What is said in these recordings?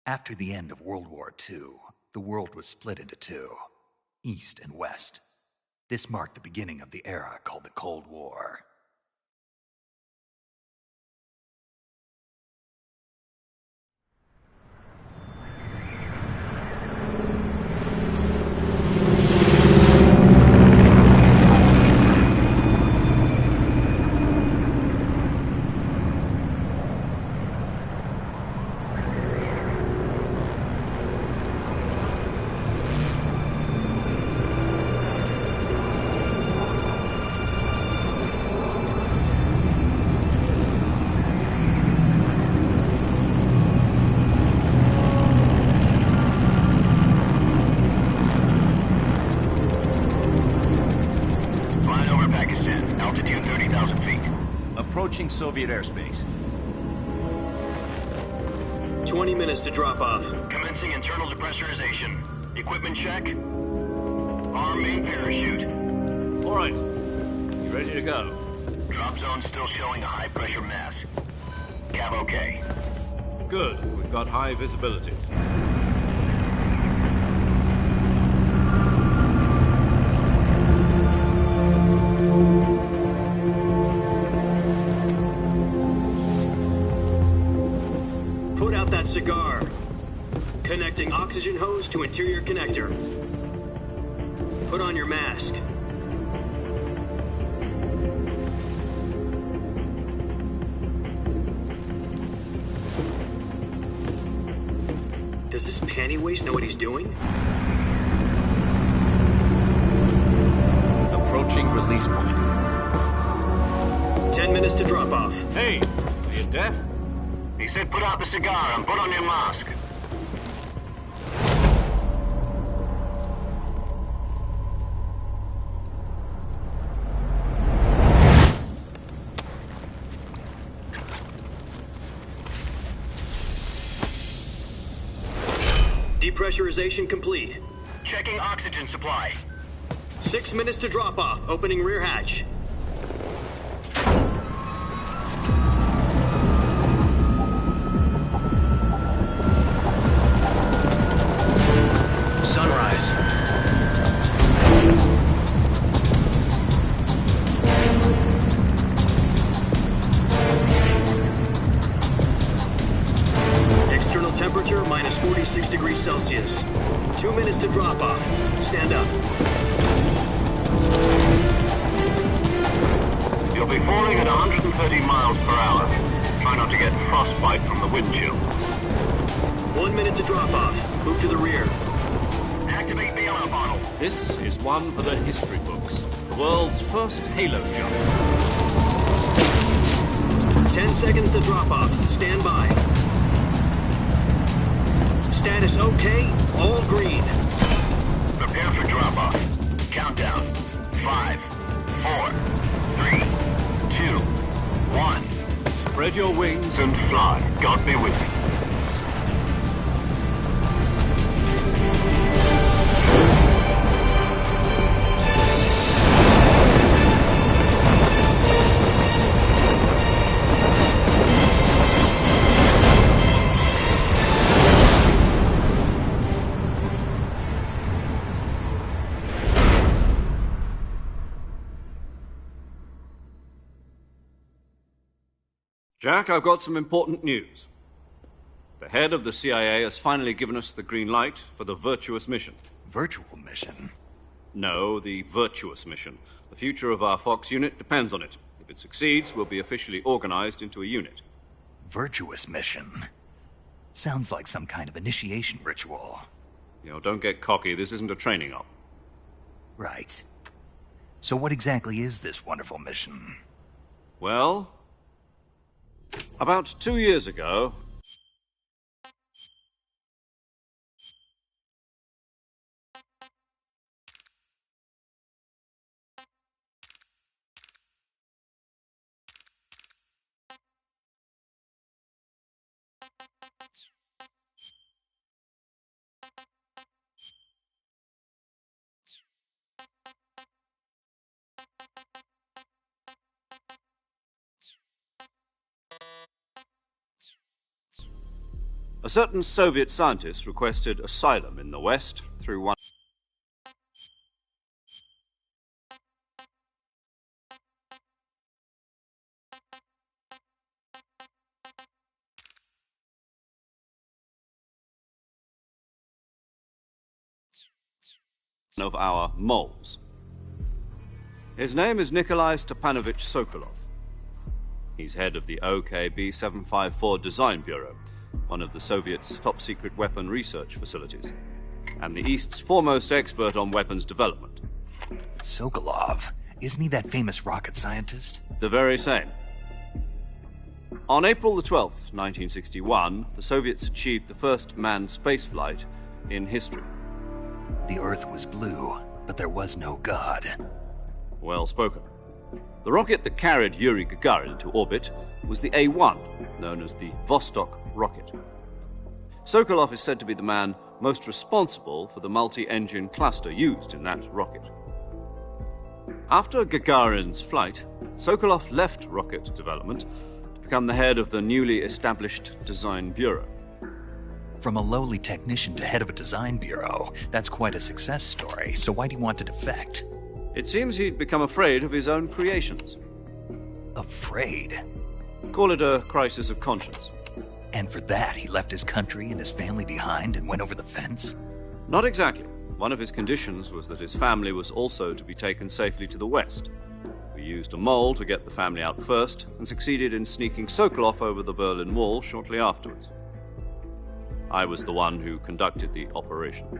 After the end of World War II, the world was split into two, East and West. This marked the beginning of the era called the Cold War. Approaching Soviet airspace. 20 minutes to drop off. Commencing internal depressurization. Equipment check. Arm main parachute. All right. You ready to go? Drop zone still showing a high pressure mass. Cav okay. Good. We've got high visibility. Put out that cigar. Connecting oxygen hose to interior connector. Put on your mask. Does this panty waste know what he's doing? Approaching release point. 10 minutes to drop off. Hey, are you deaf? He said put out the cigar and put on your mask. Depressurization complete. Checking oxygen supply. 6 minutes to drop off. Opening rear hatch. Sunrise. External temperature minus 46 degrees Celsius. 2 minutes to drop off. Stand up. You'll be falling at 130 miles per hour. Try not to get frostbite from the wind chill. 1 minute to drop off. Move to the rear. Activate the yellow bottle. This is one for the history books. The world's first halo jump. 10 seconds to drop off. Stand by. Status okay. All green. Prepare for drop off. Countdown. 5, 4, 3, 2, 1. Spread your wings And fly. God be with you. Jack, I've got some important news. The head of the CIA has finally given us the green light for the virtuous mission. Virtual mission? No, the virtuous mission. The future of our Fox unit depends on it. If it succeeds, we'll be officially organized into a unit. Virtuous mission? Sounds like some kind of initiation ritual. You know, don't get cocky. This isn't a training op. Right. So what exactly is this wonderful mission? Well, about 2 years ago, A certain Soviet scientist requested asylum in the West through one of our moles. His name is Nikolai Stepanovich Sokolov. He's head of the OKB 754 Design Bureau, one of the Soviets' top-secret weapon research facilities, and the East's foremost expert on weapons development. Sokolov, isn't he that famous rocket scientist? The very same. On April the 12th, 1961, the Soviets achieved the first manned spaceflight in history. The Earth was blue, but there was no God. Well spoken. The rocket that carried Yuri Gagarin into orbit was the A-1, known as the Vostok rocket. Sokolov is said to be the man most responsible for the multi-engine cluster used in that rocket. After Gagarin's flight, Sokolov left rocket development to become the head of the newly established Design Bureau. From a lowly technician to head of a design bureau, that's quite a success story, so why do you want to defect? It seems he'd become afraid of his own creations. Afraid? Call it a crisis of conscience. And for that, he left his country and his family behind and went over the fence? Not exactly. One of his conditions was that his family was also to be taken safely to the West. We used a mole to get the family out first and succeeded in sneaking Sokolov over the Berlin Wall shortly afterwards. I was the one who conducted the operation.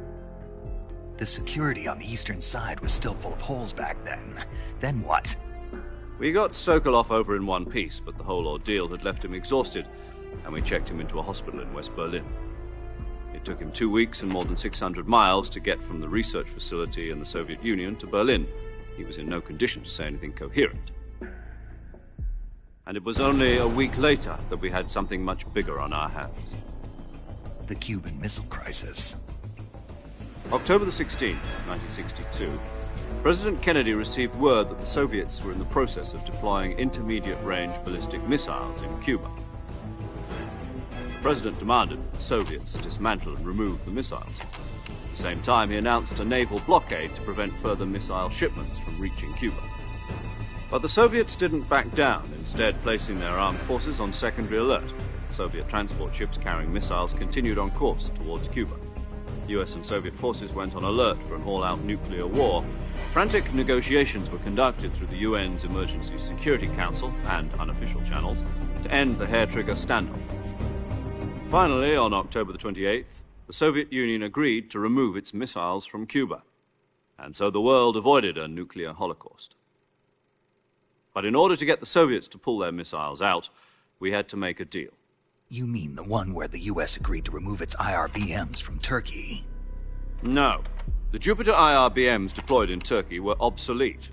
The security on the eastern side was still full of holes back then. Then what? We got Sokolov over in one piece, but the whole ordeal had left him exhausted, and we checked him into a hospital in West Berlin. It took him 2 weeks and more than 600 miles to get from the research facility in the Soviet Union to Berlin. He was in no condition to say anything coherent. And it was only a week later that we had something much bigger on our hands. The Cuban Missile Crisis. October the 16th, 1962, President Kennedy received word that the Soviets were in the process of deploying intermediate-range ballistic missiles in Cuba. The President demanded that the Soviets dismantle and remove the missiles. At the same time, he announced a naval blockade to prevent further missile shipments from reaching Cuba. But the Soviets didn't back down, instead placing their armed forces on secondary alert. Soviet transport ships carrying missiles continued on course towards Cuba. US and Soviet forces went on alert for an all-out nuclear war. Frantic negotiations were conducted through the UN's Emergency Security Council and unofficial channels to end the hair-trigger standoff. Finally, on October the 28th, the Soviet Union agreed to remove its missiles from Cuba, and so the world avoided a nuclear holocaust. But in order to get the Soviets to pull their missiles out, we had to make a deal. You mean the one where the US agreed to remove its IRBMs from Turkey? No. The Jupiter IRBMs deployed in Turkey were obsolete,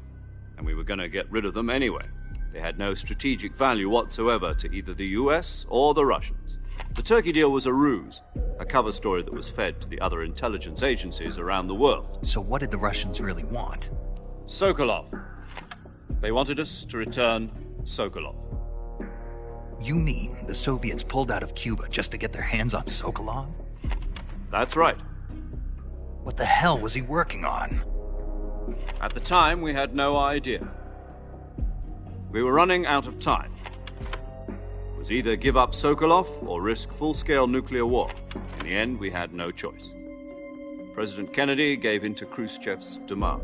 and we were going to get rid of them anyway. They had no strategic value whatsoever to either the US or the Russians. The Turkey deal was a ruse, a cover story that was fed to the other intelligence agencies around the world. So what did the Russians really want? Sokolov. They wanted us to return Sokolov. You mean the Soviets pulled out of Cuba just to get their hands on Sokolov? That's right. What the hell was he working on? At the time, we had no idea. We were running out of time. It was either give up Sokolov or risk full-scale nuclear war. In the end, we had no choice. President Kennedy gave in to Khrushchev's demand.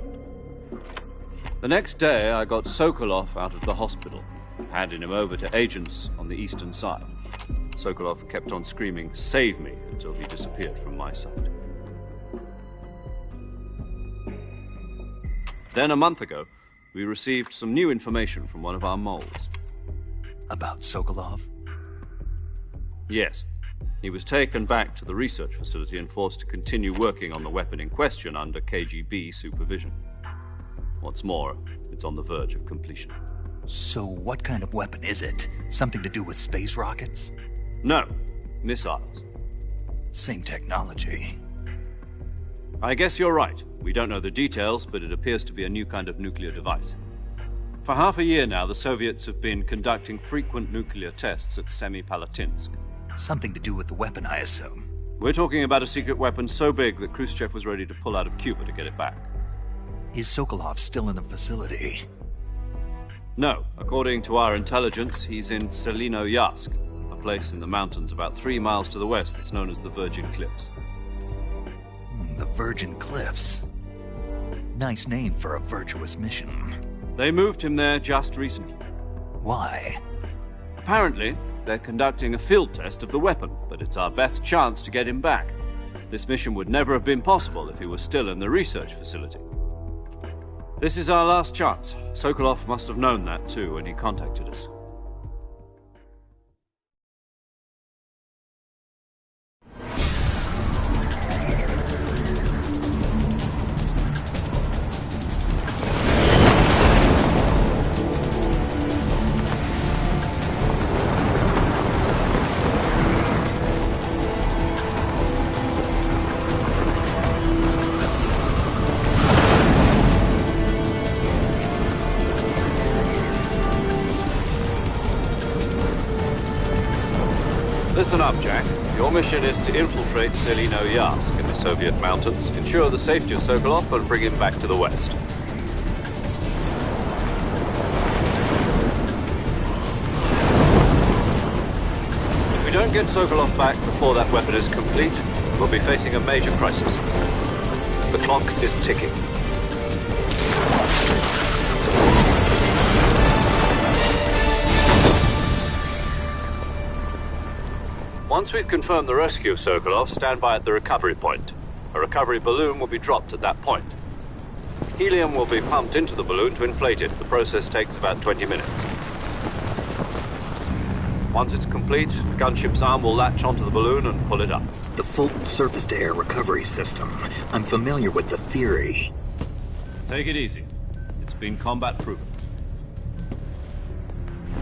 The next day, I got Sokolov out of the hospital, handing him over to agents on the eastern side. Sokolov kept on screaming, "Save me," until he disappeared from my sight. Then, a month ago, we received some new information from one of our moles. About Sokolov? Yes. He was taken back to the research facility and forced to continue working on the weapon in question under KGB supervision. What's more, it's on the verge of completion. So what kind of weapon is it? Something to do with space rockets? No, missiles. Same technology. I guess you're right. We don't know the details, but it appears to be a new kind of nuclear device. For half a year now, the Soviets have been conducting frequent nuclear tests at Semipalatinsk. Something to do with the weapon, I assume. We're talking about a secret weapon so big that Khrushchev was ready to pull out of Cuba to get it back. Is Sokolov still in the facility? No. According to our intelligence, he's in Selino-Yarsk, a place in the mountains about 3 miles to the west that's known as the Virgin Cliffs. The Virgin Cliffs. Nice name for a virtuous mission. They moved him there just recently. Why? Apparently, they're conducting a field test of the weapon, but it's our best chance to get him back. This mission would never have been possible if he was still in the research facility. This is our last chance. Sokolov must have known that too when he contacted us. Listen up, Jack. Your mission is to infiltrate Selino-Yarsk in the Soviet mountains, ensure the safety of Sokolov, and bring him back to the West. If we don't get Sokolov back before that weapon is complete, we'll be facing a major crisis. The clock is ticking. Once we've confirmed the rescue of Sokolov, stand by at the recovery point. A recovery balloon will be dropped at that point. Helium will be pumped into the balloon to inflate it. The process takes about 20 minutes. Once it's complete, a gunship's arm will latch onto the balloon and pull it up. The Fulton surface-to-air recovery system. I'm familiar with the theory. Take it easy. It's been combat-proven.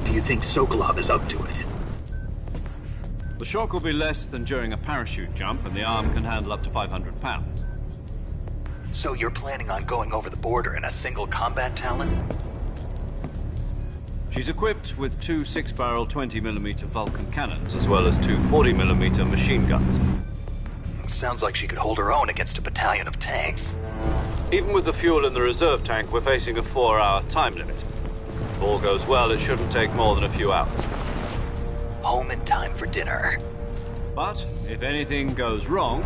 Do you think Sokolov is up to it? The shock will be less than during a parachute jump, and the arm can handle up to 500 pounds. So you're planning on going over the border in a single combat Talon? She's equipped with 2 6-barrel 20mm Vulcan cannons, as well as 2 40mm machine guns. Sounds like she could hold her own against a battalion of tanks. Even with the fuel in the reserve tank, we're facing a 4-hour time limit. If all goes well, it shouldn't take more than a few hours. Home in time for dinner. But if anything goes wrong,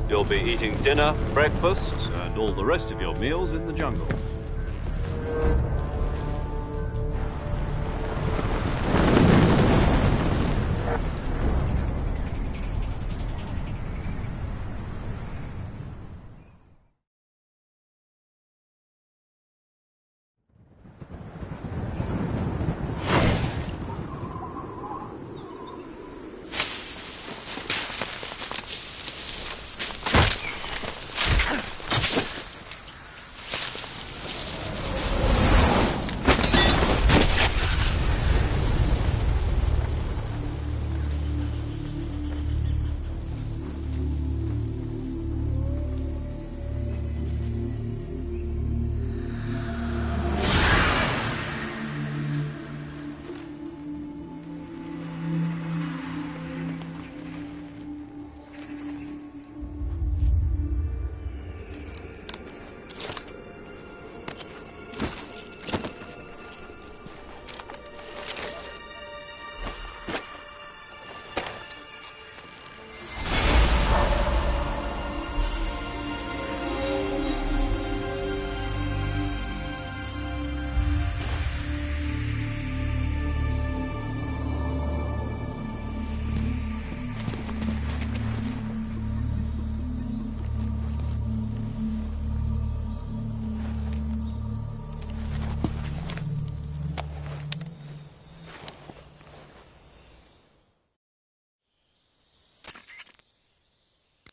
you'll be eating dinner, breakfast, and all the rest of your meals in the jungle.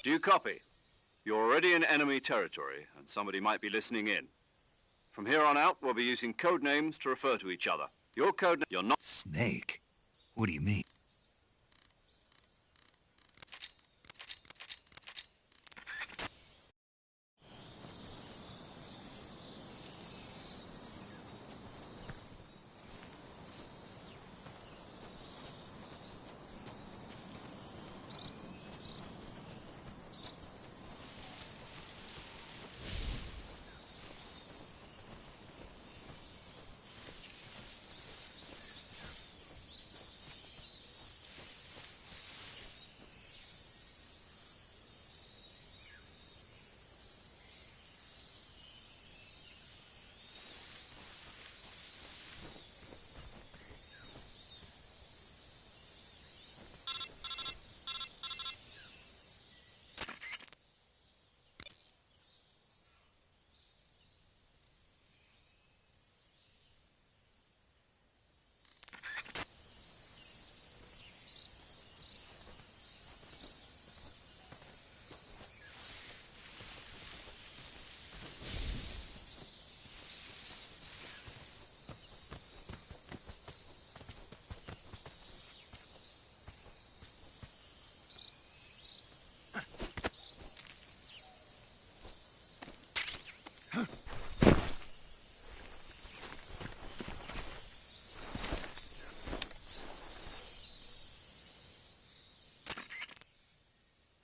Do you copy? You're already in enemy territory, and somebody might be listening in. From here on out, we'll be using code names to refer to each other. Your code name, you're not... Snake? What do you mean?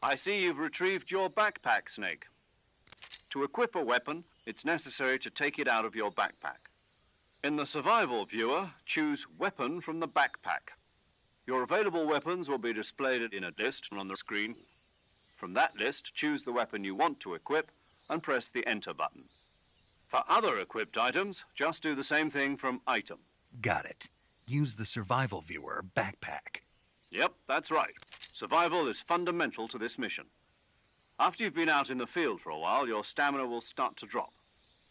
I see you've retrieved your backpack, Snake. To equip a weapon, it's necessary to take it out of your backpack. In the survival viewer, choose Weapon from the backpack. Your available weapons will be displayed in a list on the screen. From that list, choose the weapon you want to equip and press the Enter button. For other equipped items, just do the same thing from Item. Got it. Use the survival viewer backpack. Yep, that's right. Survival is fundamental to this mission. After you've been out in the field for a while, your stamina will start to drop.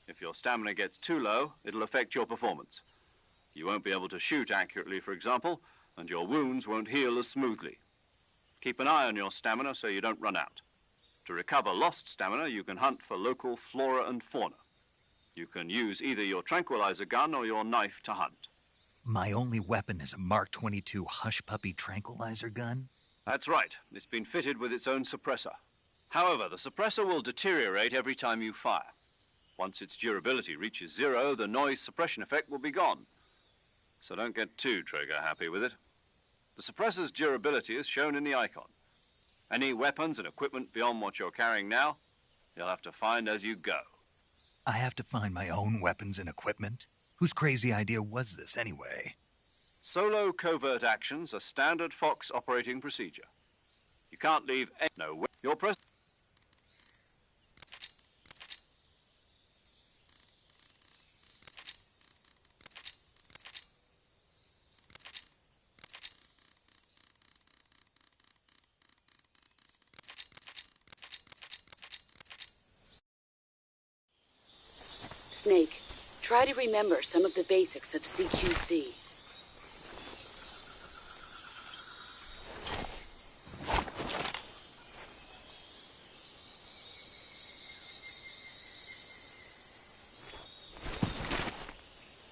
If your stamina gets too low, it'll affect your performance. You won't be able to shoot accurately, for example, and your wounds won't heal as smoothly. Keep an eye on your stamina so you don't run out. To recover lost stamina, you can hunt for local flora and fauna. You can use either your tranquilizer gun or your knife to hunt. My only weapon is a Mark 22 Hush Puppy tranquilizer gun? That's right. It's been fitted with its own suppressor. However, the suppressor will deteriorate every time you fire. Once its durability reaches 0, the noise suppression effect will be gone. So don't get too trigger-happy with it. The suppressor's durability is shown in the icon. Any weapons and equipment beyond what you're carrying now, you'll have to find as you go. I have to find my own weapons and equipment? Whose crazy idea was this anyway? Solo covert actions are standard Fox operating procedure. You can't leave your press. Snake, try to remember some of the basics of CQC.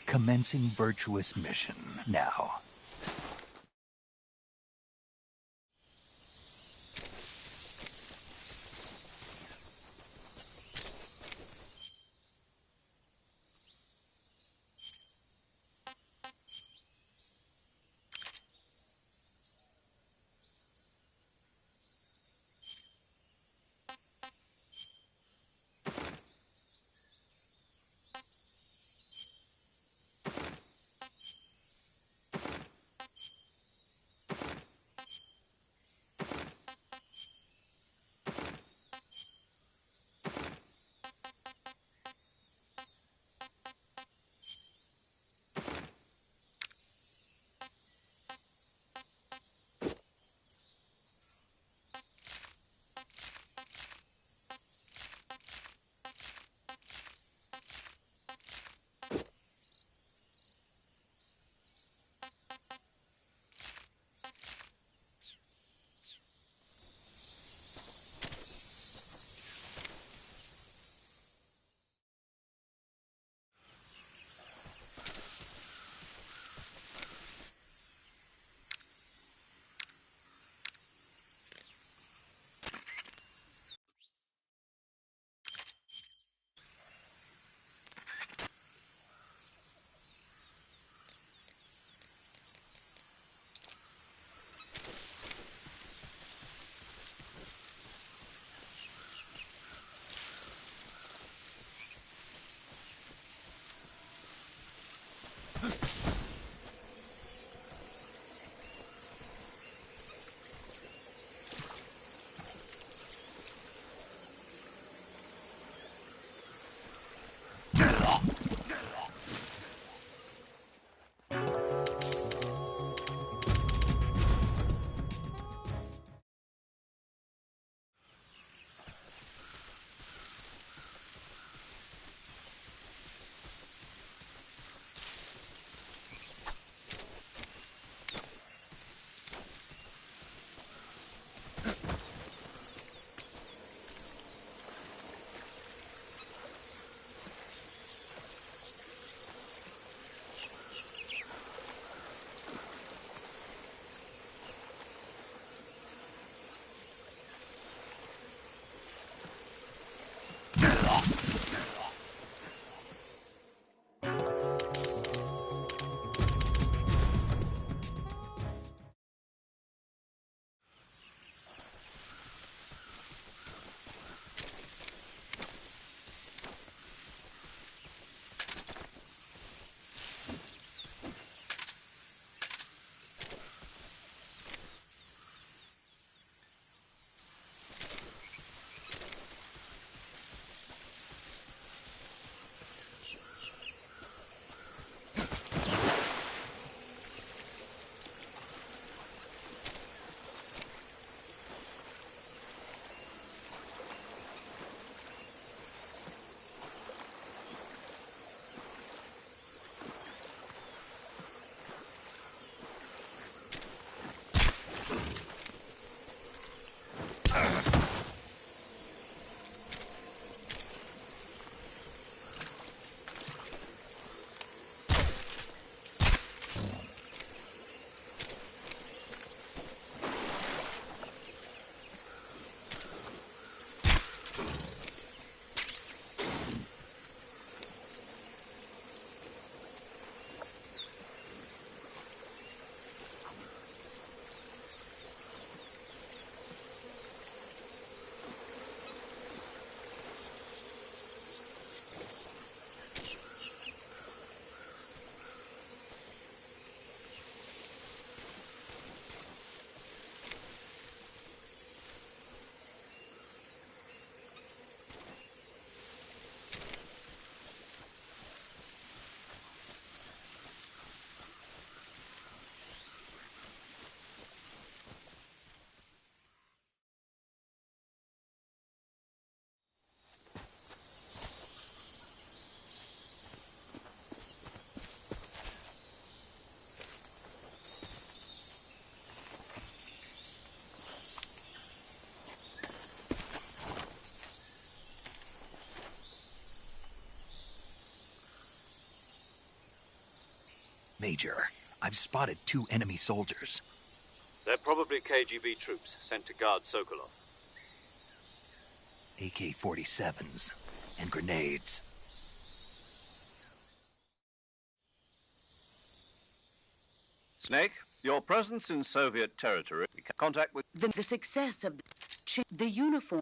Commencing virtuous mission now. Major, I've spotted 2 enemy soldiers. They're probably KGB troops sent to guard Sokolov. AK-47s and grenades. Snake, your presence in Soviet territory, contact with... The success of the uniform.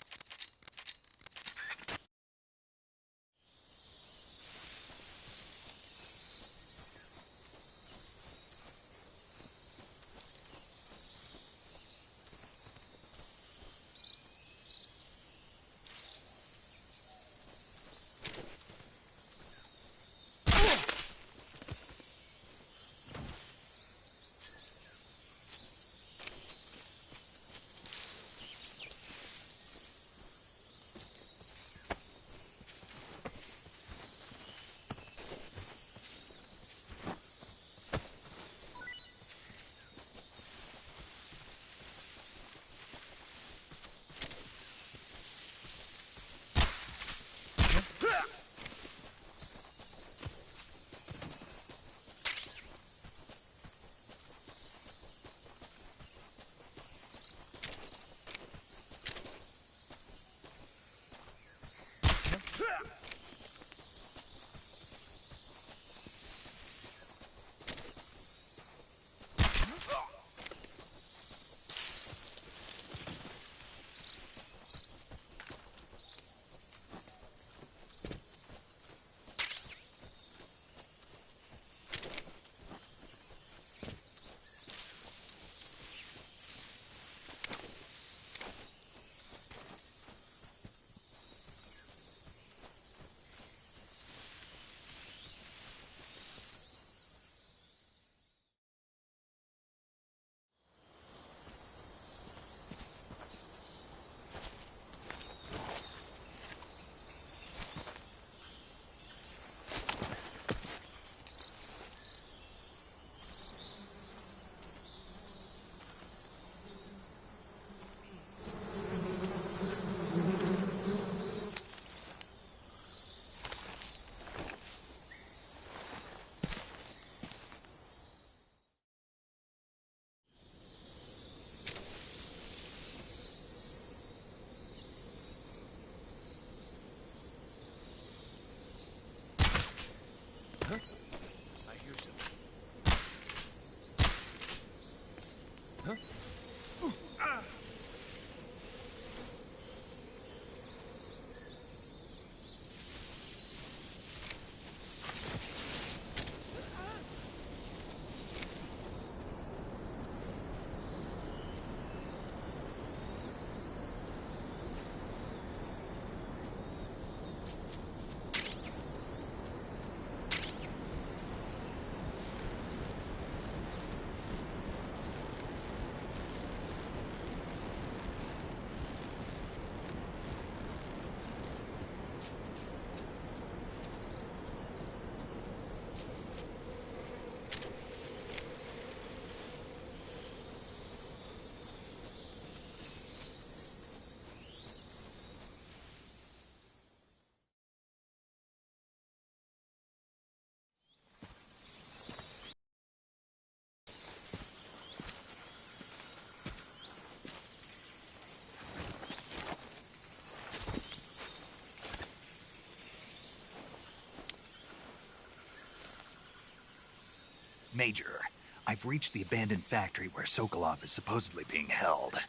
Major, I've reached the abandoned factory where Sokolov is supposedly being held.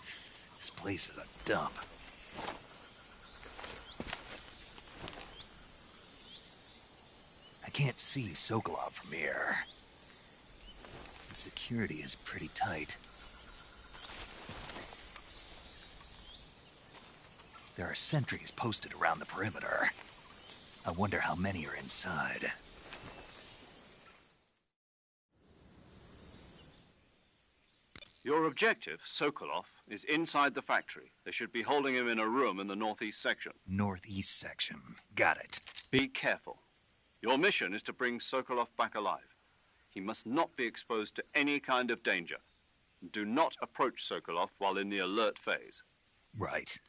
This place is a dump. I can't see Sokolov from here. The security is pretty tight. There are sentries posted around the perimeter. I wonder how many are inside. Your objective, Sokolov, is inside the factory. They should be holding him in a room in the northeast section. Northeast section. Got it. Be careful. Your mission is to bring Sokolov back alive. He must not be exposed to any kind of danger. Do not approach Sokolov while in the alert phase. Right.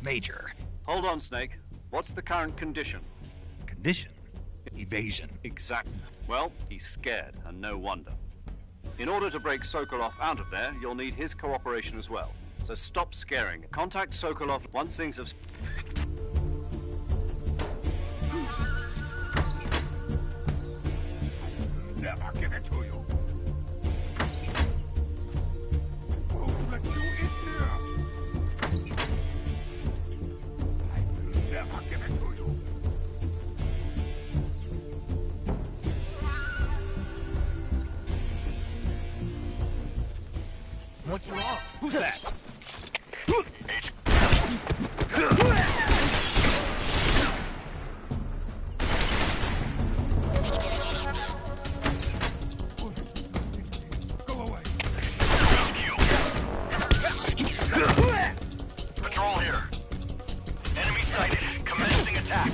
Major. Hold on, Snake. What's the current condition? Condition? Evasion. Exactly. Well, he's scared, and no wonder. In order to break Sokolov out of there, you'll need his cooperation as well. So stop scaring. Contact Sokolov once things have... Never give it to you. Who let you in here? I will never give it to you. What's wrong? Who's that? Go away. Patrol here. Enemy sighted. Commencing attack.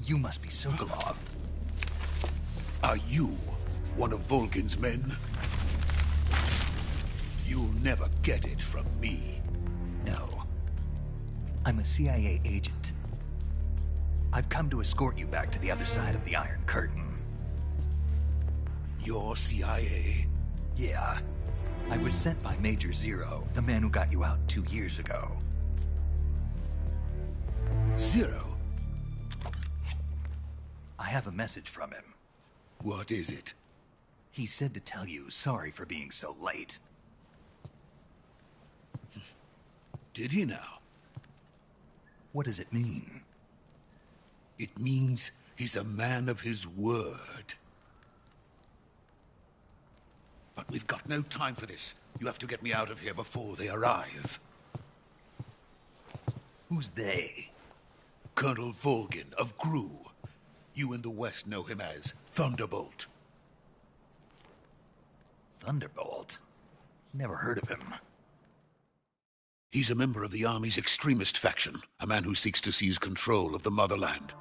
You must be Sokolov. Are you one of Volgin's men? You'll never get it from me. No. I'm a CIA agent. I've come to escort you back to the other side of the Iron Curtain. You're CIA? Yeah. I was sent by Major Zero, the man who got you out 2 years ago. Zero? I have a message from him. What is it? He said to tell you sorry for being so late. Did he now? What does it mean? It means he's a man of his word. But we've got no time for this. You have to get me out of here before they arrive. Who's they? Colonel Volgin of GRU. You in the West know him as Thunderbolt. Thunderbolt? Never heard of him. He's a member of the Army's extremist faction, a man who seeks to seize control of the motherland.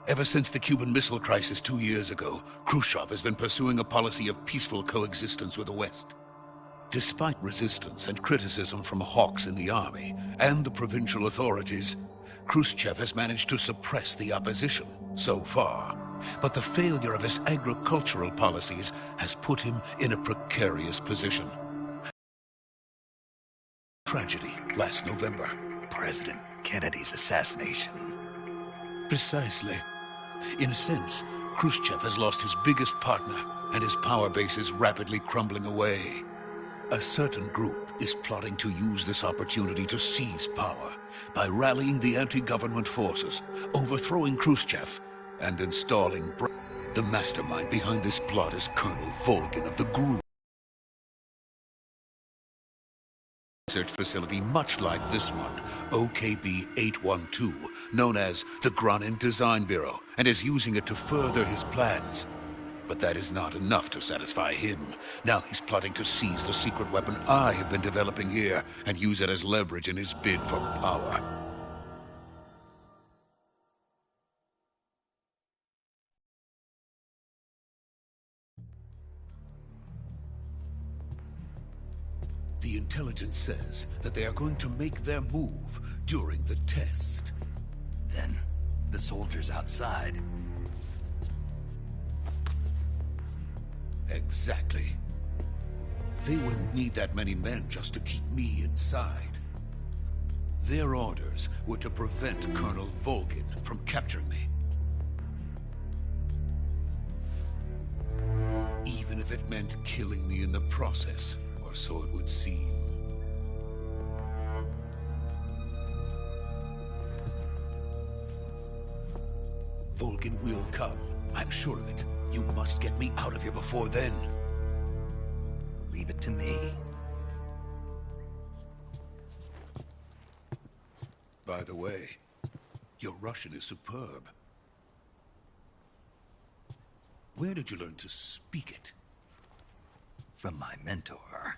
Ever since the Cuban Missile Crisis 2 years ago, Khrushchev has been pursuing a policy of peaceful coexistence with the West. Despite resistance and criticism from hawks in the army and the provincial authorities, Khrushchev has managed to suppress the opposition so far. But the failure of his agricultural policies has put him in a precarious position. Tragedy last November. President Kennedy's assassination. Precisely. In a sense, Khrushchev has lost his biggest partner, and his power base is rapidly crumbling away. A certain group is plotting to use this opportunity to seize power by rallying the anti-government forces, overthrowing Khrushchev, and installing the mastermind behind this plot is Colonel Volgin of the GRU. Research facility much like this one, OKB 812, known as the Granin Design Bureau, and is using it to further his plans. But that is not enough to satisfy him. Now he's plotting to seize the secret weapon I have been developing here and use it as leverage in his bid for power. The intelligence says that they are going to make their move during the test. Then, the soldiers outside. Exactly. They wouldn't need that many men just to keep me inside. Their orders were to prevent Colonel Volgin from capturing me. Even if it meant killing me in the process, or so it would seem. Volgin will come. I'm sure of it. You must get me out of here before then. Leave it to me. By the way, your Russian is superb. Where did you learn to speak it? From my mentor.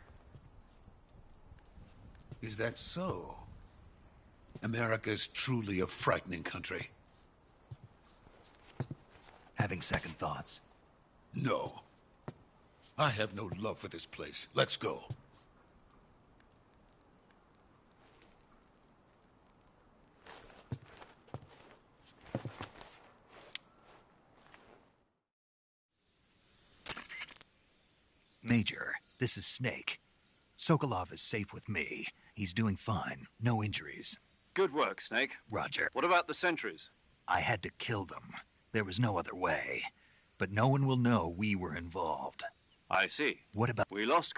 Is that so? America's truly a frightening country. Having second thoughts? No. I have no love for this place. Let's go. Major, this is Snake. Sokolov is safe with me. He's doing fine. No injuries. Good work, Snake. Roger. What about the sentries? I had to kill them. There was no other way. But no one will know we were involved. I see. What about... We lost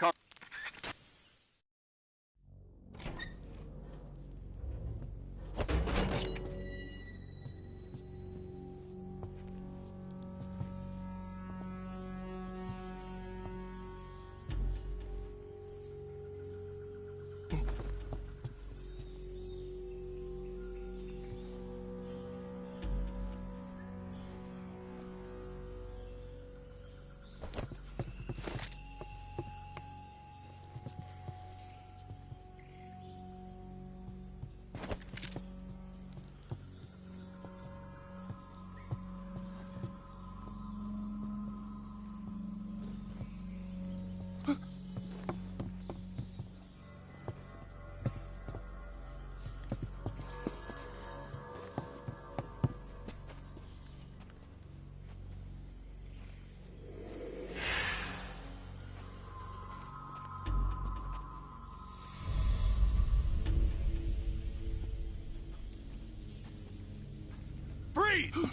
Freeze!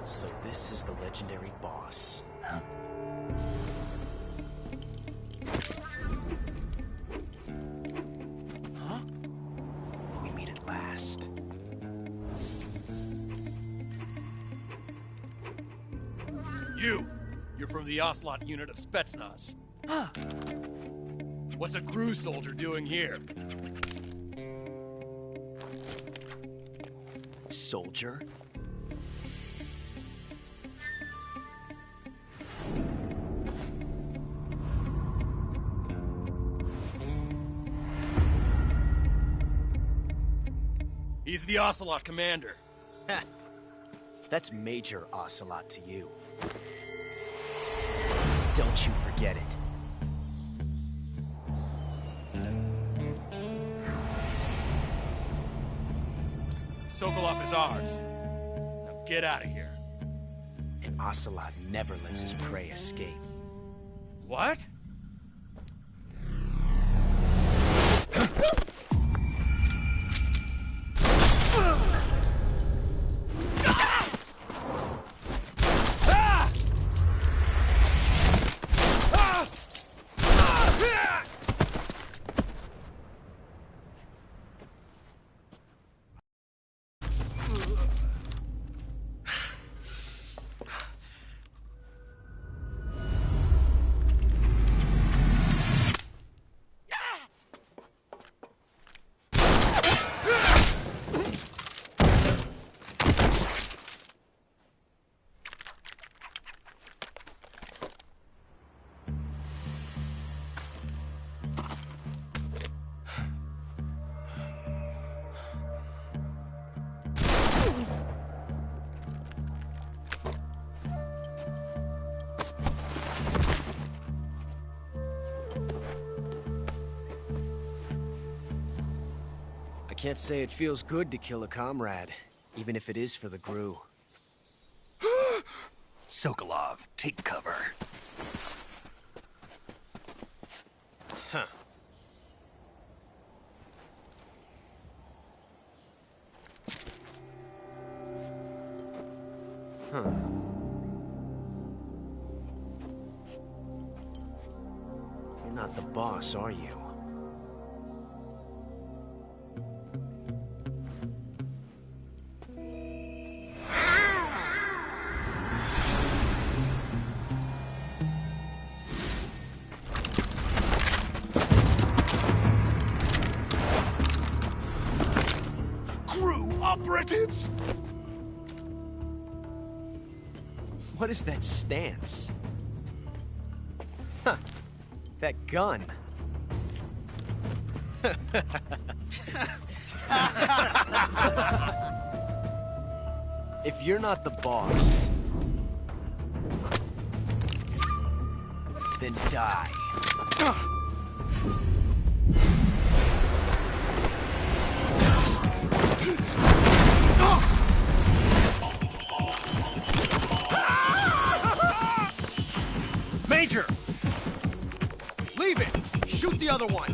So this is the legendary boss. Huh? Huh? We meet at last. You're from the Ocelot unit of Spetsnaz. What's a crew soldier doing here? Soldier? He's the Ocelot commander. Ha! That's Major Ocelot to you. Don't you forget it. Sokolov is ours. Now get out of here. And Ocelot never lets his prey escape. What? can't say it feels good to kill a comrade, even if it is for the GRU. Sokolov, take cover. Huh. Huh. You're not the boss, are you? GRU operatives! What is that stance? Huh. That gun. If you're not the boss, then die. Major! Leave it! Shoot the other one!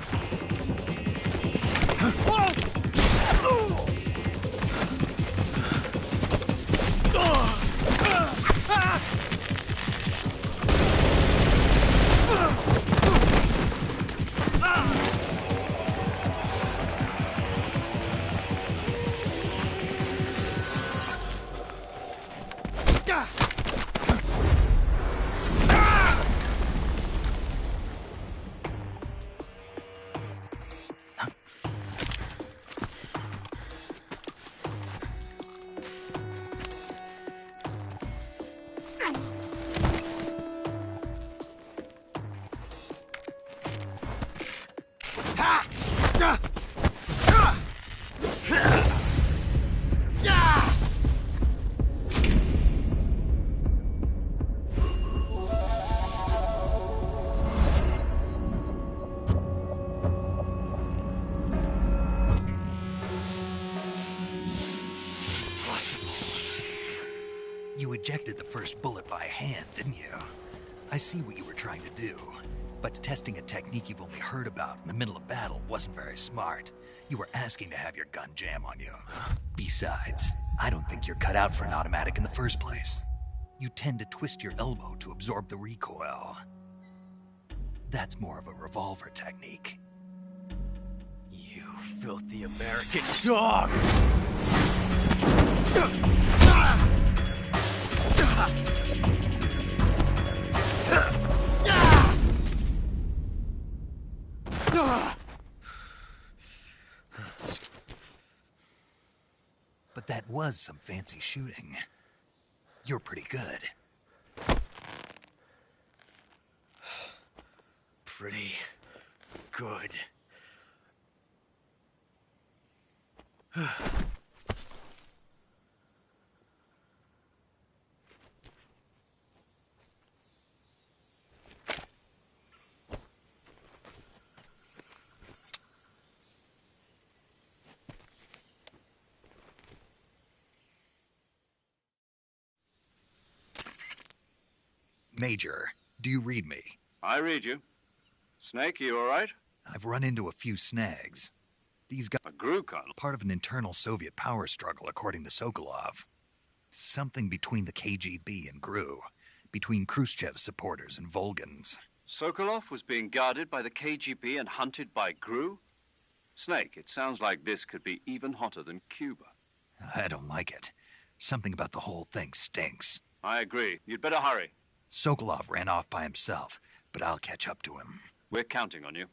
You ejected the first bullet by hand, didn't you? I see what you were trying to do. But testing a technique you've only heard about in the middle of battle wasn't very smart. You were asking to have your gun jam on you. Besides, I don't think you're cut out for an automatic in the first place. You tend to twist your elbow to absorb the recoil. That's more of a revolver technique. You filthy American dog! But that was some fancy shooting. You're pretty good. Pretty good. Major, do you read me? I read you. Snake, you all right? I've run into a few snags. These guys A GRU colonel? part of an internal Soviet power struggle, according to Sokolov. Something between the KGB and GRU, between Khrushchev's supporters and Volgans. Sokolov was being guarded by the KGB and hunted by GRU? Snake, it sounds like this could be even hotter than Cuba. I don't like it. Something about the whole thing stinks. I agree. You'd better hurry. Sokolov ran off by himself, but I'll catch up to him. We're counting on you.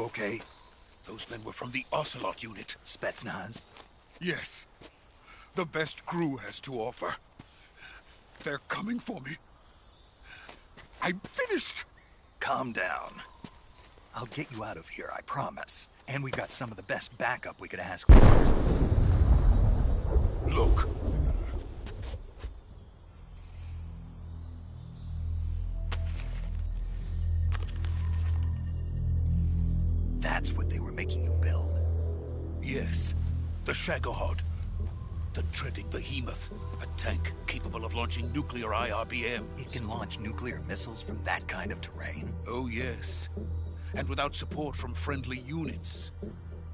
okay? Those men were from the Ocelot unit. Spetsnaz? Yes. The best crew has to offer. They're coming for me. I'm finished. Calm down. I'll get you out of here, I promise. And we got some of the best backup we could ask for. Look. That's what they were making you build? Yes. The Shagohod. The dreaded behemoth. A tank capable of launching nuclear IRBMs. It can launch nuclear missiles from that kind of terrain? Oh, yes. And without support from friendly units.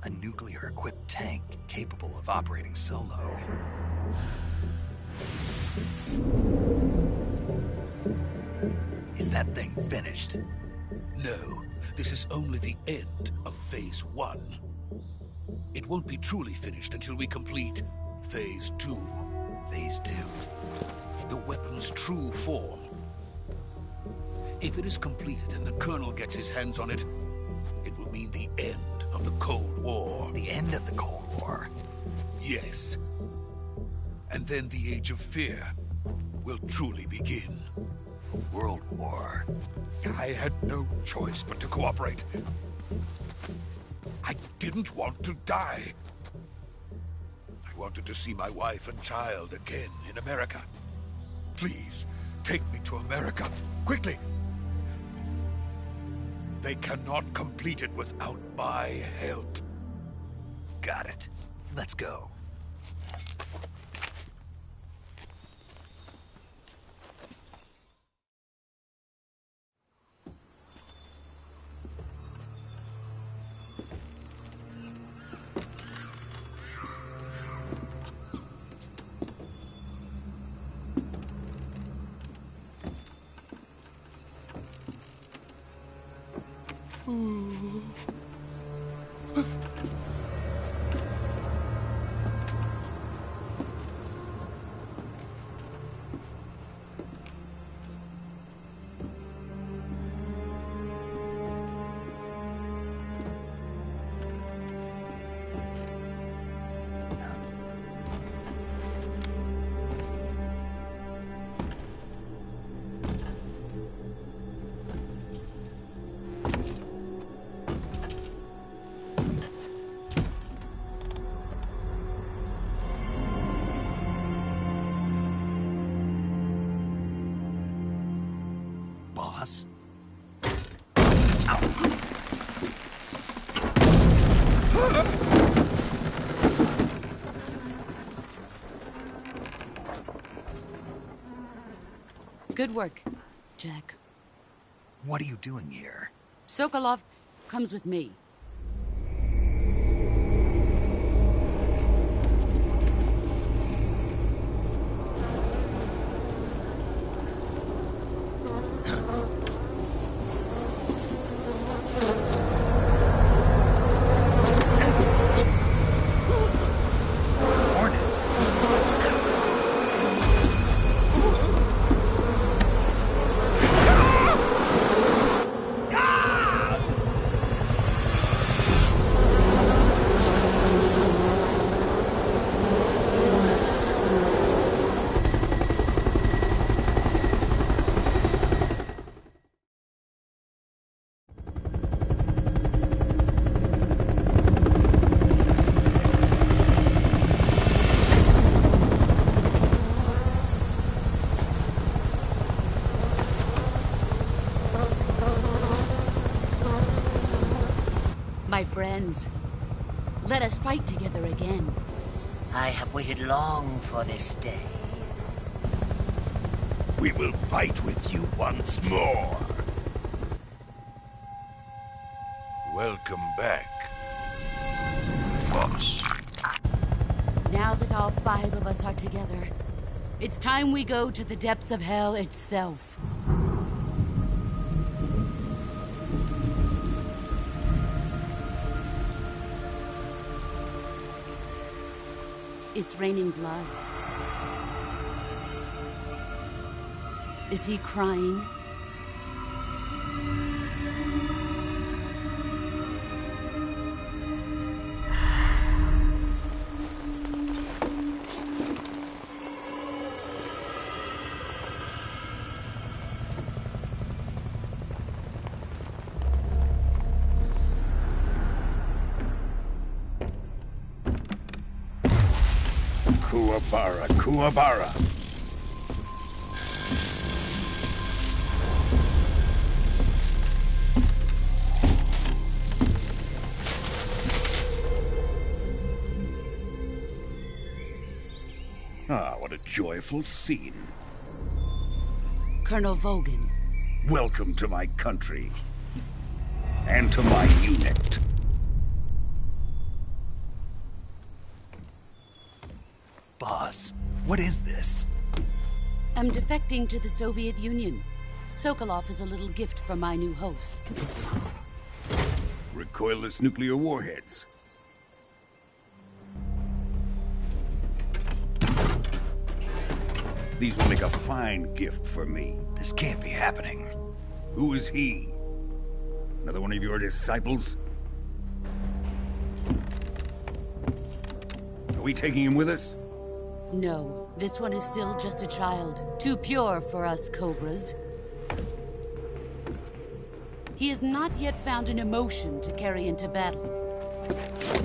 A nuclear-equipped tank capable of operating solo. Is that thing finished? No. This is only the end of Phase 1. It won't be truly finished until we complete Phase 2. Phase 2? The weapon's true form. If it is completed and the Colonel gets his hands on it, it will mean the end of the Cold War. The end of the Cold War? Yes. And then the Age of Fear will truly begin. A world war? I had no choice but to cooperate. I didn't want to die. I wanted to see my wife and child again in America. Please, take me to America, quickly. They cannot complete it without my help. Got it. Let's go. Boss? Good work, Jack. What are you doing here? Sokolov comes with me. Hornets? My friends, let us fight together again. I have waited long for this day. We will fight with you once more. Welcome back, boss. Now that all 5 of us are together, it's time we go to the depths of hell itself. It's raining blood. Is he crying? Kuwabara, Kuwabara. Ah, what a joyful scene. Colonel Vogan. Welcome to my country. And to my unit. Boss, what is this? I'm defecting to the Soviet Union. Sokolov is a little gift from my new hosts. Recoilless nuclear warheads. These will make a fine gift for me. This can't be happening. Who is he? Another one of your disciples? Are we taking him with us? No, this one is still just a child. Too pure for us Cobras. He has not yet found an emotion to carry into battle.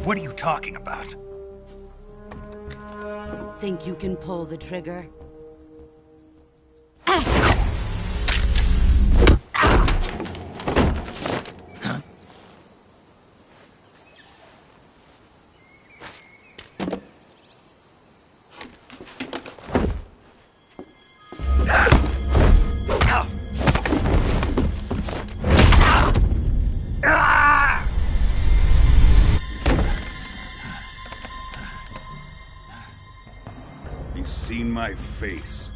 What are you talking about? Think you can pull the trigger? He's seen my face.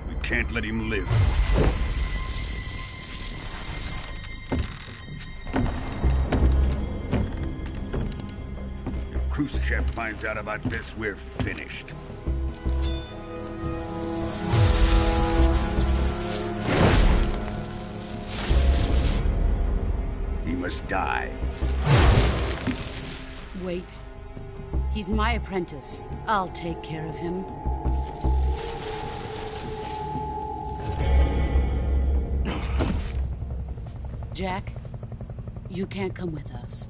We can't let him live. If Khrushchev finds out about this, we're finished. He must die. Wait. He's my apprentice. I'll take care of him. Jack, you can't come with us.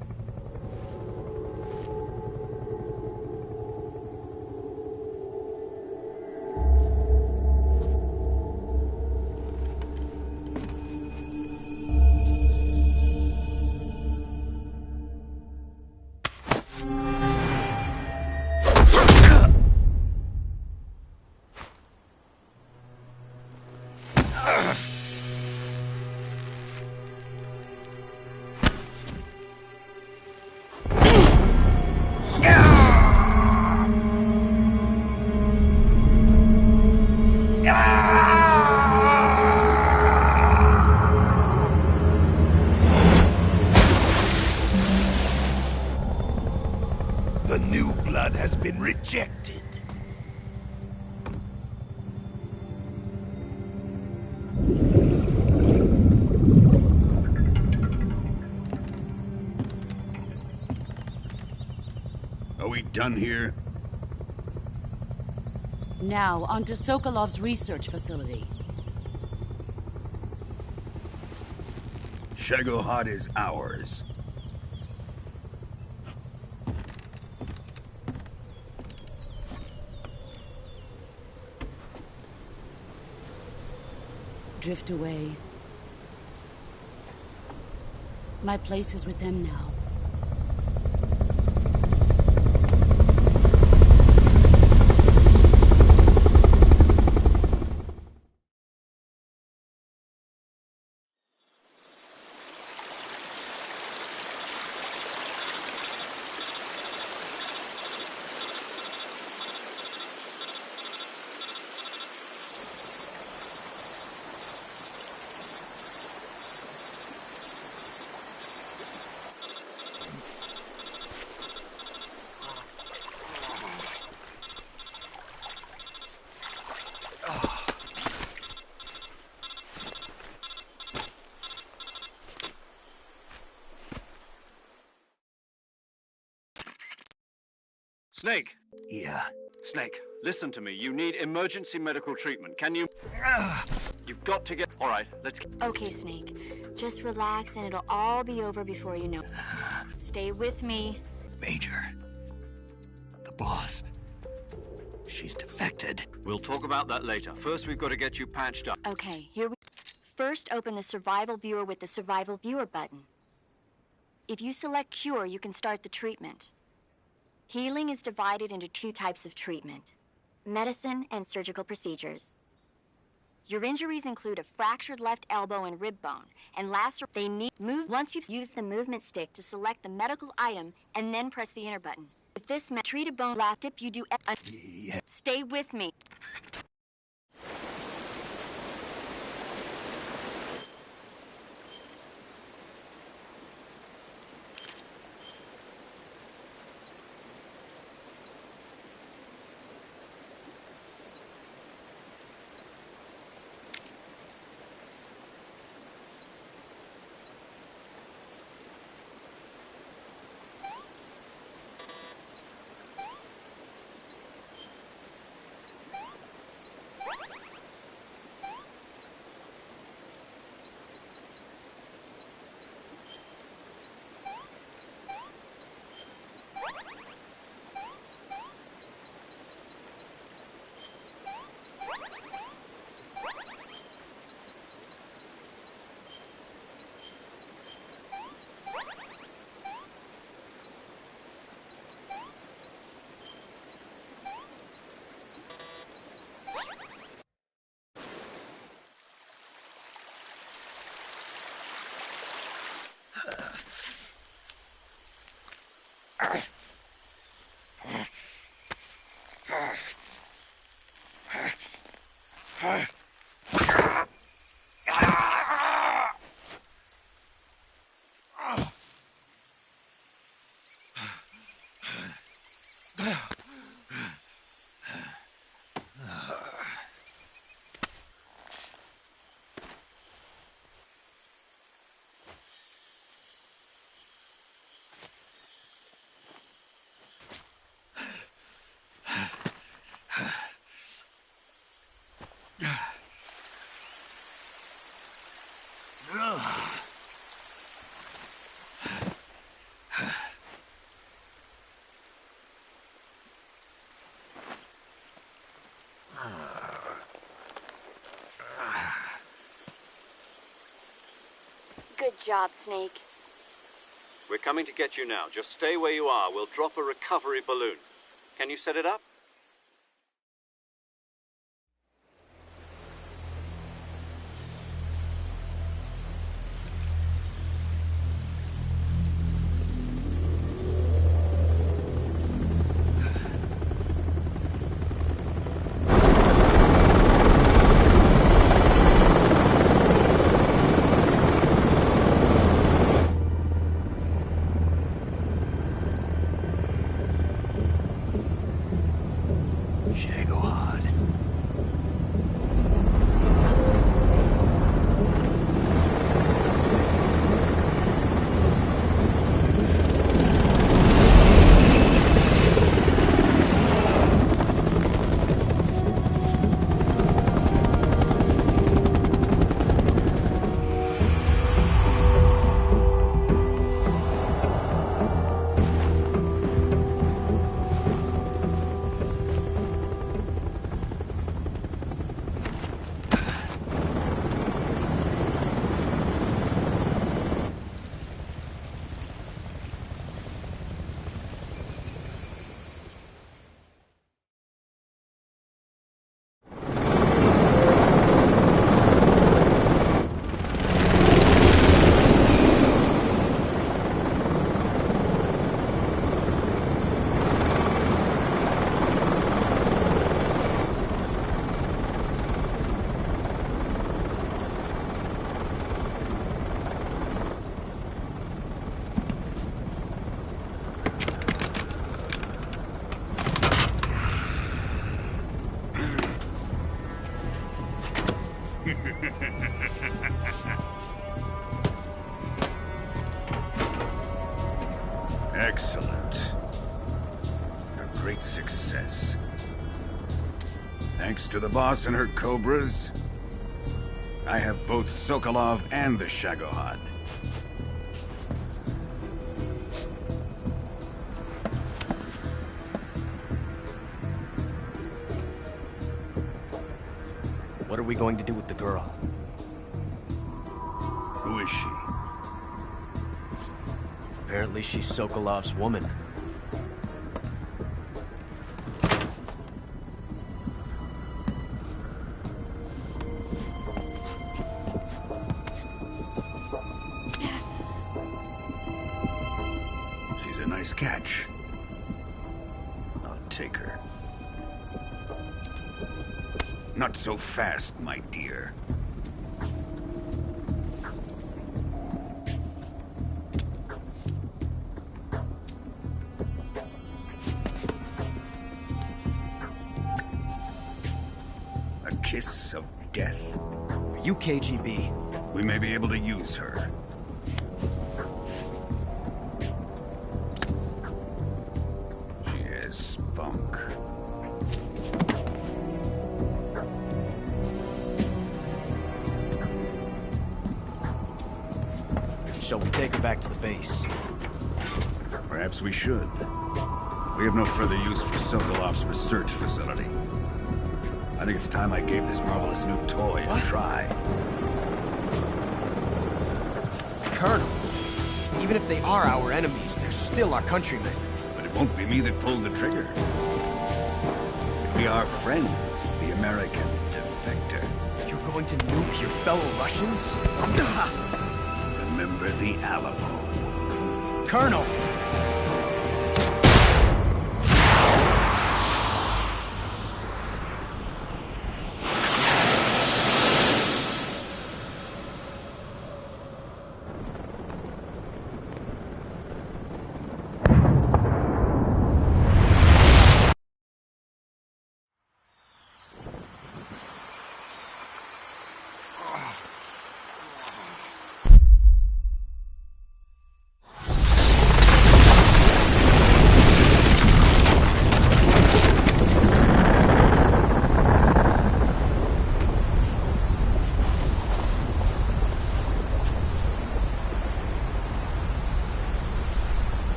The new blood has been rejected. Are we done here? Now, onto Sokolov's research facility. Shagohod is ours. Drift away. My place is with them now. Snake! Yeah. Snake, listen to me. You need emergency medical treatment. Can you... You've got to get... All right, let's... Okay, Snake. Just relax and it'll all be over before you know. Stay with me. Major. The boss. She's defected. We'll talk about that later. First, we've got to get you patched up. Okay, here we... First, open the survival viewer with the survival viewer button. If you select cure, you can start the treatment. Healing is divided into two types of treatment: medicine and surgical procedures. Your injuries include a fractured left elbow and rib bone, and they need move once you've used the movement stick to select the medical item and then press the enter button. If this treat a bone last dip you do Yeah. Stay with me. Good job, Snake. We're coming to get you now. Just stay where you are. We'll drop a recovery balloon. Can you set it up? Excellent. A great success. Thanks to the boss and her cobras, I have both Sokolov and the Shagohod. What are we going to do with the girl? Who is she? Apparently she's Sokolov's woman. She's a nice catch. I'll take her. Not so fast, my dear. A kiss of death? Are you KGB? We may be able to use her. She has spunk. Shall we take her back to the base? Perhaps we should. We have no further use for Sokolov's research facility. I think it's time I gave this marvelous new toy a try. Colonel, even if they are our enemies, they're still our countrymen. But it won't be me that pulled the trigger. It'll be our friend, the American defector. You're going to nuke your fellow Russians? Remember the Alamo. Colonel!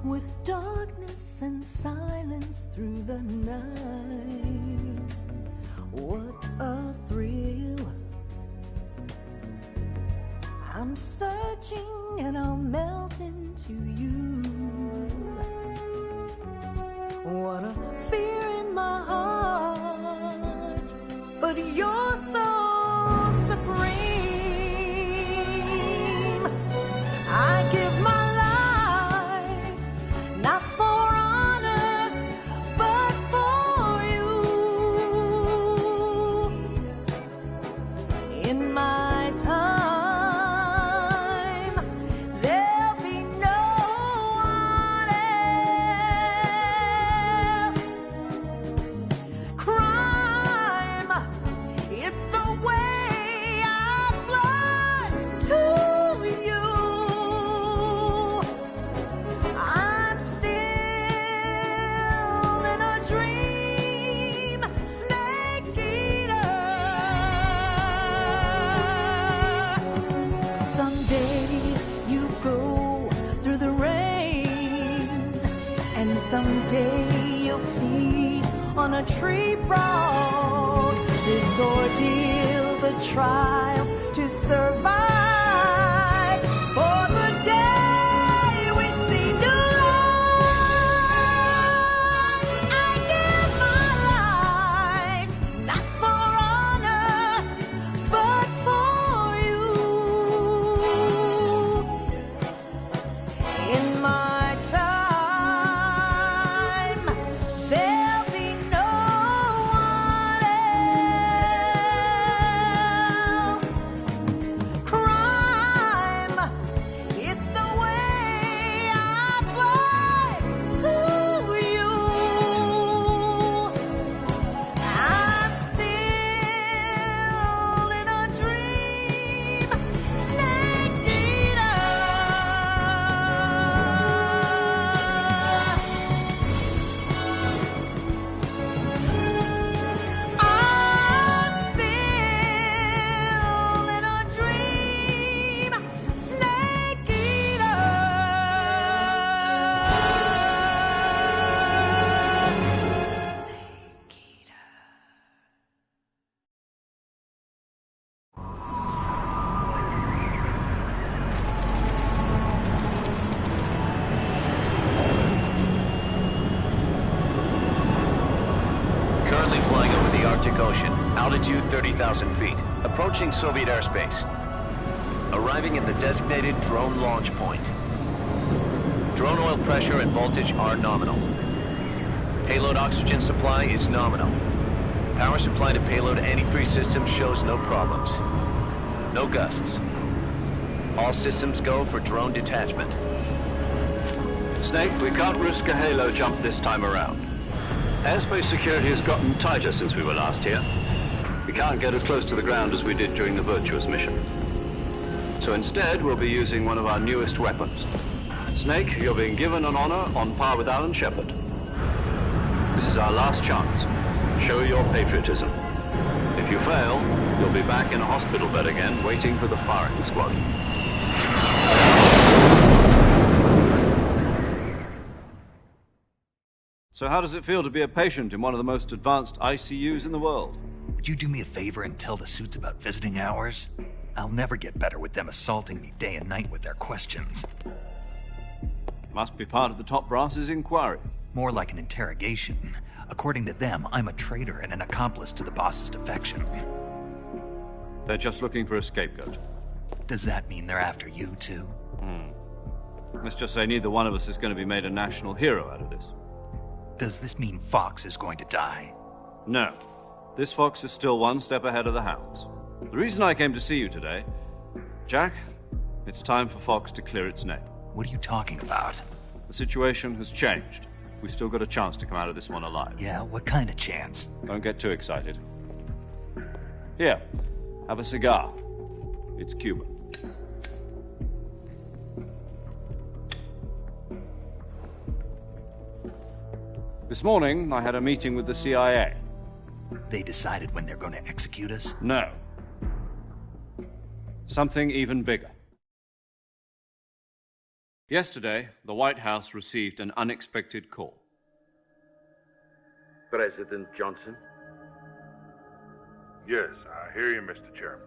With darkness and silence through the night, what a thrill. I'm searching and I'll melt into you. What a fear in my heart, but you're so supreme. I give my not for honor, but for you. In my time, there'll be no one else. Crime, it's the way I fly to you. Someday you'll feed on a tree frog. This ordeal, the trial to survive. For the day we see new life, I give my life, not for honor, but for you. In my time, there'll be no one else. flying over the Arctic Ocean. Altitude 30,000 feet. Approaching Soviet airspace. Arriving at the designated drone launch point. Drone oil pressure and voltage are nominal. Payload oxygen supply is nominal. Power supply to payload antifreeze system shows no problems. No gusts. All systems go for drone detachment. Snake, we can't risk a halo jump this time around. Airspace security has gotten tighter since we were last here. We can't get as close to the ground as we did during the Virtuous mission. So instead, we'll be using one of our newest weapons. Snake, you're being given an honor on par with Alan Shepard. This is our last chance. Show your patriotism. If you fail, you'll be back in a hospital bed again, waiting for the firing squad. So how does it feel to be a patient in one of the most advanced ICUs in the world? Would you do me a favor and tell the suits about visiting hours? I'll never get better with them assaulting me day and night with their questions. Must be part of the top brass's inquiry. More like an interrogation. According to them, I'm a traitor and an accomplice to the boss's defection. They're just looking for a scapegoat. Does that mean they're after you, too? Let's just say neither one of us is going to be made a national hero out of this. Does this mean Fox is going to die? No. This fox is still one step ahead of the hounds. The reason I came to see you today... Jack, it's time for Fox to clear its name. What are you talking about? The situation has changed. We've still got a chance to come out of this one alive. Yeah, what kind of chance? Don't get too excited. Here, have a cigar. It's Cuban. This morning, I had a meeting with the CIA. They decided when they're going to execute us? No. Something even bigger. Yesterday, the White House received an unexpected call. President Johnson? Yes, I hear you, Mr. Chairman.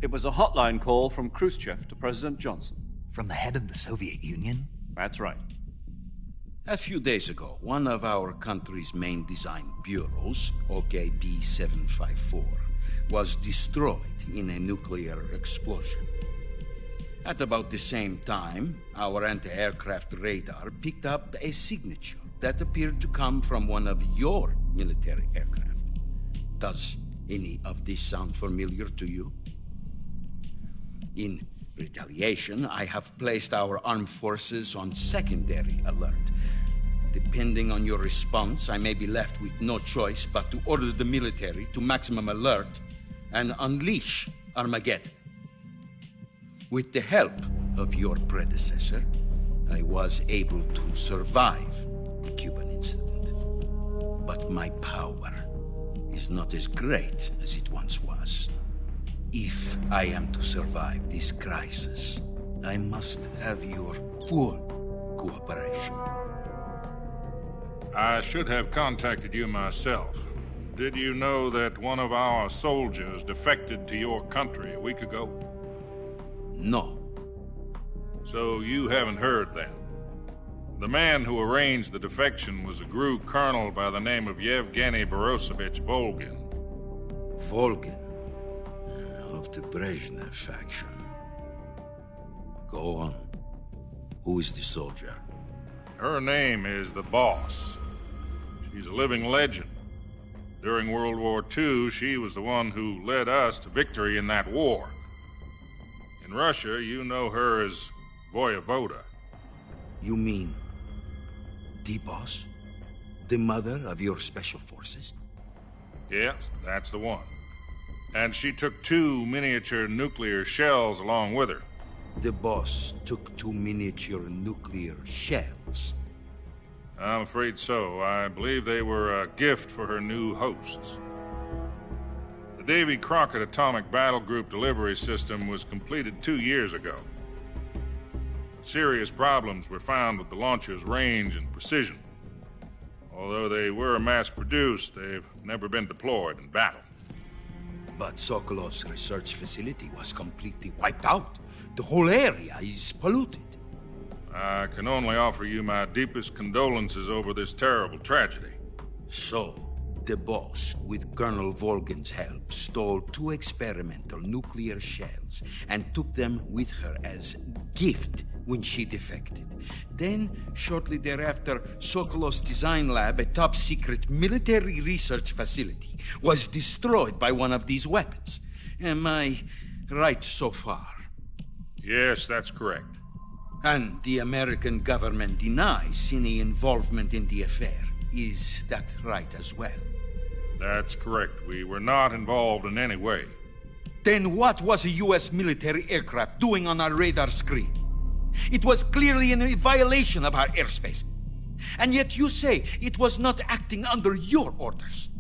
It was a hotline call from Khrushchev to President Johnson. From the head of the Soviet Union? That's right. A few days ago, one of our country's main design bureaus, OKB 754, was destroyed in a nuclear explosion. At about the same time, our anti-aircraft radar picked up a signature that appeared to come from one of your military aircraft. Does any of this sound familiar to you? In retaliation, I have placed our armed forces on secondary alert. Depending on your response, I may be left with no choice but to order the military to maximum alert and unleash Armageddon. With the help of your predecessor, I was able to survive the Cuban incident. But my power is not as great as it once was. If I am to survive this crisis, I must have your full cooperation. I should have contacted you myself. Did you know that one of our soldiers defected to your country a week ago? No. So you haven't heard then? The man who arranged the defection was a GRU colonel by the name of Yevgeny Borisovich Volgin. Volgin? Of the Brezhnev faction. Go on. Who is the soldier? Her name is the Boss. She's a living legend. During World War II, she was the one who led us to victory in that war. In Russia, you know her as Voyevoda. You mean the Boss? The mother of your special forces? Yes, that's the one. And she took 2 miniature nuclear shells along with her. The Boss took 2 miniature nuclear shells? I'm afraid so. I believe they were a gift for her new hosts. The Davy Crockett Atomic Battle Group delivery system was completed 2 years ago. But serious problems were found with the launcher's range and precision. Although they were mass-produced, they've never been deployed in battle. But Sokolov's research facility was completely wiped out. The whole area is polluted. I can only offer you my deepest condolences over this terrible tragedy. So, the boss, with Colonel Volgin's help, stole 2 experimental nuclear shells and took them with her as gift when she defected. Then, shortly thereafter, Sokolov's design lab, a top-secret military research facility, was destroyed by one of these weapons. Am I right so far? Yes, that's correct. And the American government denies any involvement in the affair. Is that right as well? That's correct. We were not involved in any way. Then what was a U.S. military aircraft doing on our radar screen? It was clearly in violation of our airspace. And yet you say it was not acting under your orders.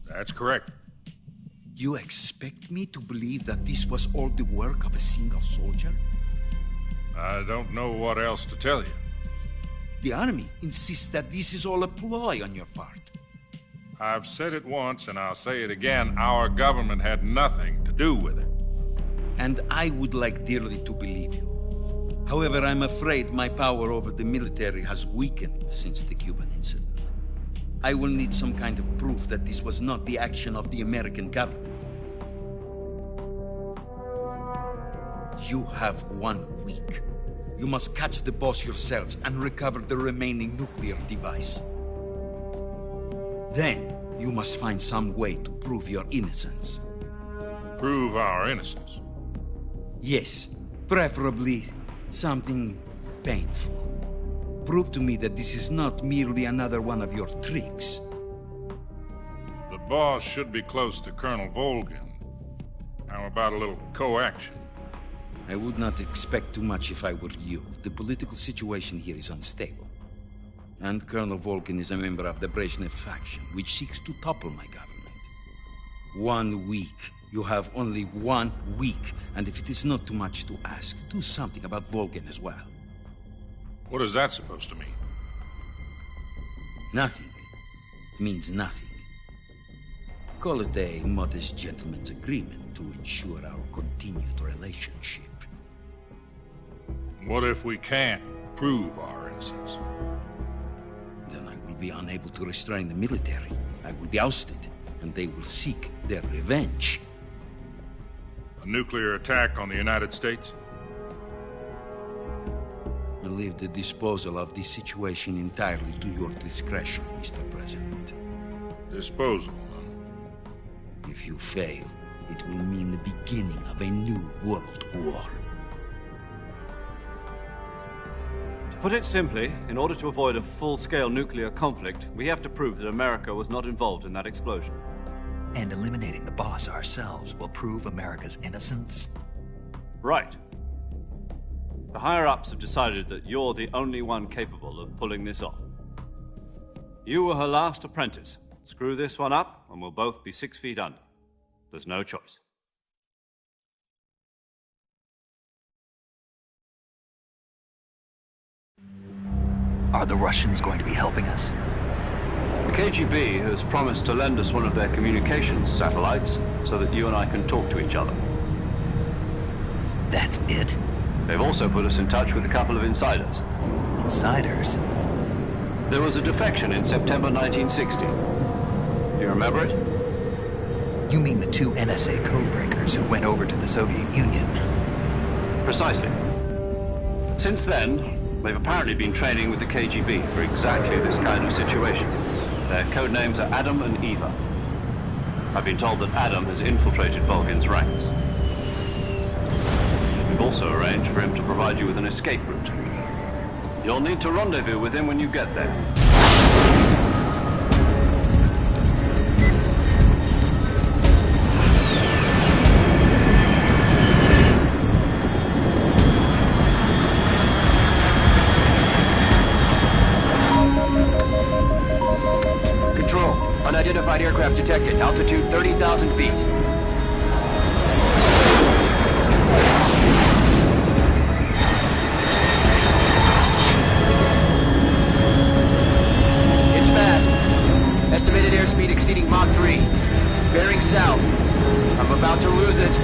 That's correct. You expect me to believe that this was all the work of a single soldier? I don't know what else to tell you. The army insists that this is all a ploy on your part. I've said it once, and I'll say it again. Our government had nothing to do with it. And I would like dearly to believe you. However, I'm afraid my power over the military has weakened since the Cuban incident. I will need some kind of proof that this was not the action of the American government. You have 1 week. You must catch the boss yourselves and recover the remaining nuclear device. Then, you must find some way to prove your innocence. Prove our innocence? Yes, preferably something painful. Prove to me that this is not merely another one of your tricks. The boss should be close to Colonel Volgin. How about a little co-action? I would not expect too much if I were you. The political situation here is unstable. And Colonel Volgin is a member of the Brezhnev faction, which seeks to topple my government. 1 week. You have only 1 week, and if it is not too much to ask, do something about Volgin as well. What is that supposed to mean? Nothing. It means nothing. Call it a modest gentleman's agreement to ensure our continued relationship. What if we can't prove our innocence? Then I will be unable to restrain the military. I will be ousted, and they will seek their revenge. A nuclear attack on the United States? I leave the disposal of this situation entirely to your discretion, Mr. President. Disposal? If you fail, it will mean the beginning of a new world war. To put it simply, in order to avoid a full-scale nuclear conflict, we have to prove that America was not involved in that explosion. And eliminating the boss ourselves will prove America's innocence? Right. The higher-ups have decided that you're the only one capable of pulling this off. You were her last apprentice. Screw this one up, and we'll both be 6 feet under. There's no choice. Are the Russians going to be helping us? The KGB has promised to lend us one of their communications satellites so that you and I can talk to each other. That's it? They've also put us in touch with a couple of insiders. Insiders? There was a defection in September 1960. Do you remember it? You mean the 2 NSA codebreakers who went over to the Soviet Union? Precisely. Since then, they've apparently been training with the KGB for exactly this kind of situation. Their code names are Adam and Eva. I've been told that Adam has infiltrated Volgin's ranks. We've also arranged for him to provide you with an escape route. You'll need to rendezvous with him when you get there. Control. Unidentified aircraft detected. Altitude 30,000 feet. It's fast. Estimated airspeed exceeding Mach 3. Bearing south. I'm about to lose it.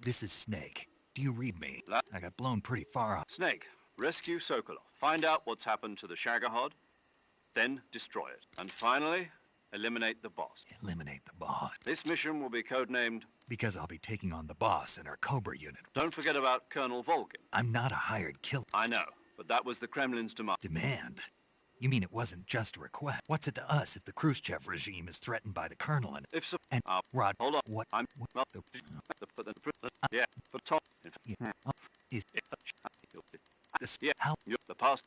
This is Snake. Do you read me? I got blown pretty far off. Snake, rescue Sokolov. Find out what's happened to the Shagohod, then destroy it. And finally, eliminate the boss. Eliminate the boss. This mission will be codenamed... Because I'll be taking on the boss in our Cobra unit. Don't forget about Colonel Volgin. I'm not a hired killer. I know, but that was the Kremlin's demand. Demand? You mean it wasn't just a request? What's it to us if the Khrushchev regime is threatened by the Colonel and... If so... And, Rod... Hold on. What... I'm... Well, yeah, but Tom... Yeah, is... This... Yeah, how... The past...